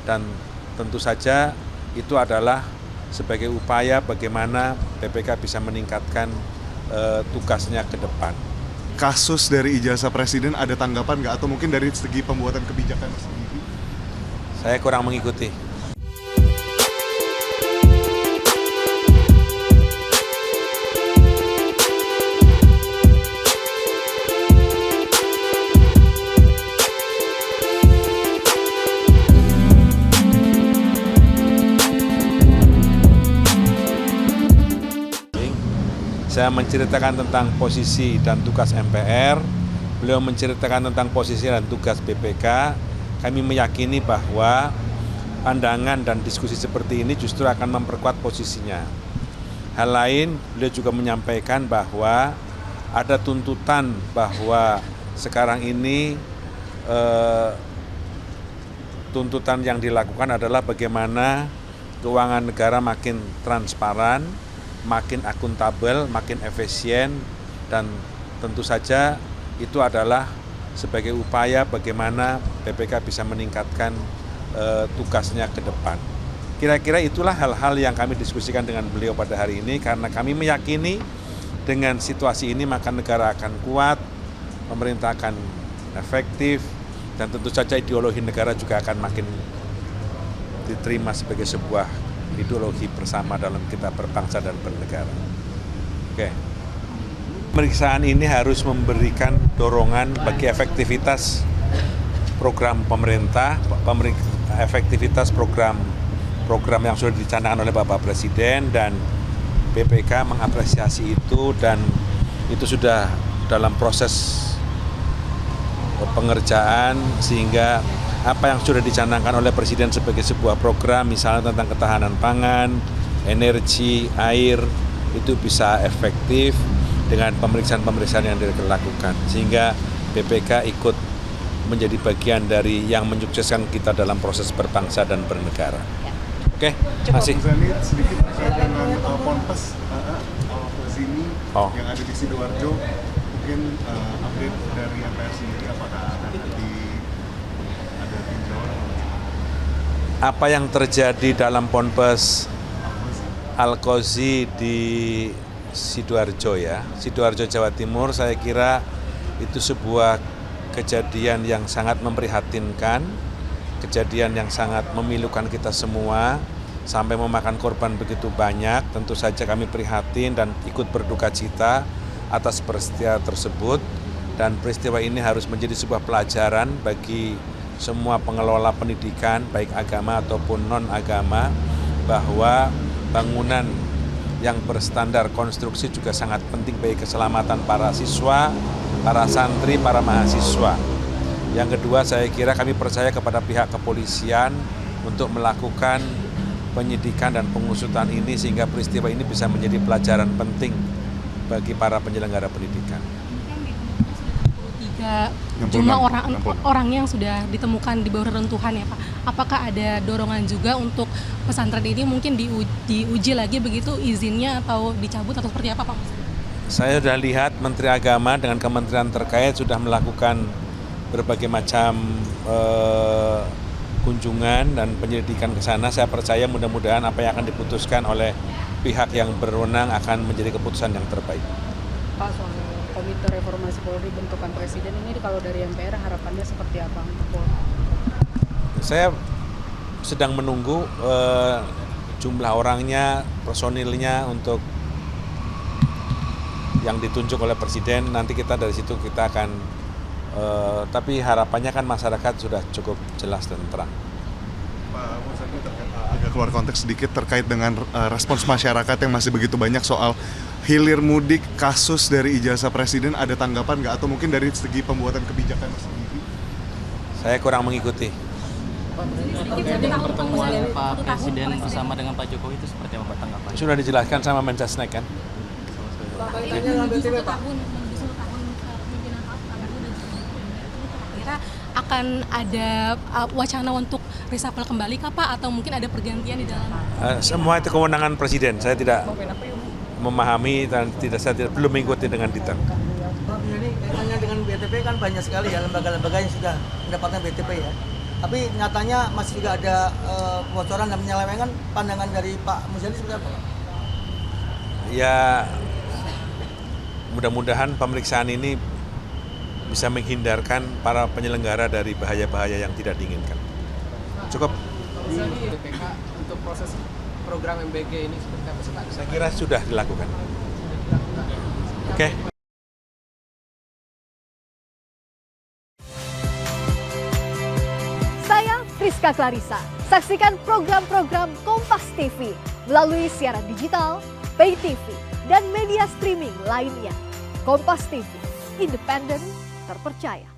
dan tentu saja itu adalah sebagai upaya bagaimana BPK bisa meningkatkan tugasnya ke depan. Kasus dari ijazah presiden ada tanggapan nggak, atau mungkin dari segi pembuatan kebijakan sendiri? Saya kurang mengikuti. Saya menceritakan tentang posisi dan tugas MPR, beliau menceritakan tentang posisi dan tugas BPK. Kami meyakini bahwa pandangan dan diskusi seperti ini justru akan memperkuat posisinya. Hal lain, beliau juga menyampaikan bahwa ada tuntutan bahwa sekarang ini tuntutan yang dilakukan adalah bagaimana keuangan negara makin transparan, makin akuntabel, makin efisien, dan tentu saja itu adalah sebagai upaya bagaimana BPK bisa meningkatkan tugasnya ke depan. Kira-kira itulah hal-hal yang kami diskusikan dengan beliau pada hari ini, karena kami meyakini dengan situasi ini maka negara akan kuat, pemerintah akan efektif, dan tentu saja ideologi negara juga akan makin diterima sebagai sebuah ideologi bersama dalam kita berbangsa dan bernegara. Oke. Pemeriksaan ini harus memberikan dorongan bagi efektivitas program pemerintah, efektivitas program yang sudah dicanangkan oleh Bapak Presiden, dan BPK mengapresiasi itu, dan itu sudah dalam proses pengerjaan, sehingga apa yang sudah dicanangkan oleh Presiden sebagai sebuah program, misalnya tentang ketahanan pangan, energi, air, itu bisa efektif dengan pemeriksaan-pemeriksaan yang dilakukan, sehingga BPK ikut menjadi bagian dari yang menyukseskan kita dalam proses berbangsa dan bernegara. Oke, masih. Sedikit dengan Ponpes Alkozini yang ada di Sidoarjo, mungkin update dari MPR sendiri, apakah akan ada tinjauan? Apa yang terjadi dalam Ponpes Alkozi di Sidoarjo ya, Sidoarjo Jawa Timur, saya kira itu sebuah kejadian yang sangat memprihatinkan, kejadian yang sangat memilukan kita semua, sampai memakan korban begitu banyak. Tentu saja kami prihatin dan ikut berduka cita atas peristiwa tersebut, dan peristiwa ini harus menjadi sebuah pelajaran bagi semua pengelola pendidikan, baik agama ataupun non-agama, bahwa bangunan yang berstandar konstruksi juga sangat penting bagi keselamatan para siswa, para santri, para mahasiswa. Yang kedua, saya kira kami percaya kepada pihak kepolisian untuk melakukan penyidikan dan pengusutan ini, sehingga peristiwa ini bisa menjadi pelajaran penting bagi para penyelenggara pendidikan. Jumlah orang yang sudah ditemukan di bawah reruntuhan ya Pak. Apakah ada dorongan juga untuk pesantren ini mungkin diuji lagi begitu izinnya, atau dicabut, atau seperti apa Pak? Saya sudah lihat Menteri Agama dengan kementerian terkait sudah melakukan berbagai macam kunjungan dan penyelidikan ke sana. Saya percaya mudah-mudahan apa yang akan diputuskan oleh pihak yang berwenang akan menjadi keputusan yang terbaik. Pak, soal Komite Reformasi Polri bentukan Presiden ini, kalau dari MPR harapannya seperti apa untuk Polri? Saya sedang menunggu jumlah orangnya, personilnya untuk yang ditunjuk oleh Presiden. Nanti kita dari situ kita akan, tapi harapannya kan masyarakat sudah cukup jelas dan terang. Pak Musadi, agak keluar konteks sedikit terkait dengan respons masyarakat yang masih begitu banyak soal hilir mudik, kasus dari ijazah presiden, ada tanggapan nggak, atau mungkin dari segi pembuatan kebijakan sendiri? Saya kurang mengikuti. Dengan pertemuan Pak Presiden bersama dengan Pak Jokowi itu seperti apa tanggapannya? Sudah dijelaskan sama Mensesnek kan? Kira akan ada wacana untuk reshuffle kembali kah Pak, atau mungkin ada pergantian di dalam? Semua itu kewenangan Presiden. Saya tidak memahami dan saya belum mengikuti dengan detail. Pak, ini kaitannya dengan BTP kan banyak sekali ya lembaga-lembaga yang sudah mendapatkan BTP ya. Tapi nyatanya masih juga ada kebocoran dan penyelewengan. Pandangan dari Pak Muzani seperti apa? Ya, mudah-mudahan pemeriksaan ini bisa menghindarkan para penyelenggara dari bahaya-bahaya yang tidak diinginkan. Cukup. Bisa di BPK untuk proses program MBG ini seperti apa sih Pak? Saya kira sudah dilakukan. Oke. Saya Friska Clarissa. Saksikan program-program Kompas TV melalui siaran digital, pay TV, dan media streaming lainnya. Kompas TV, independen, terpercaya.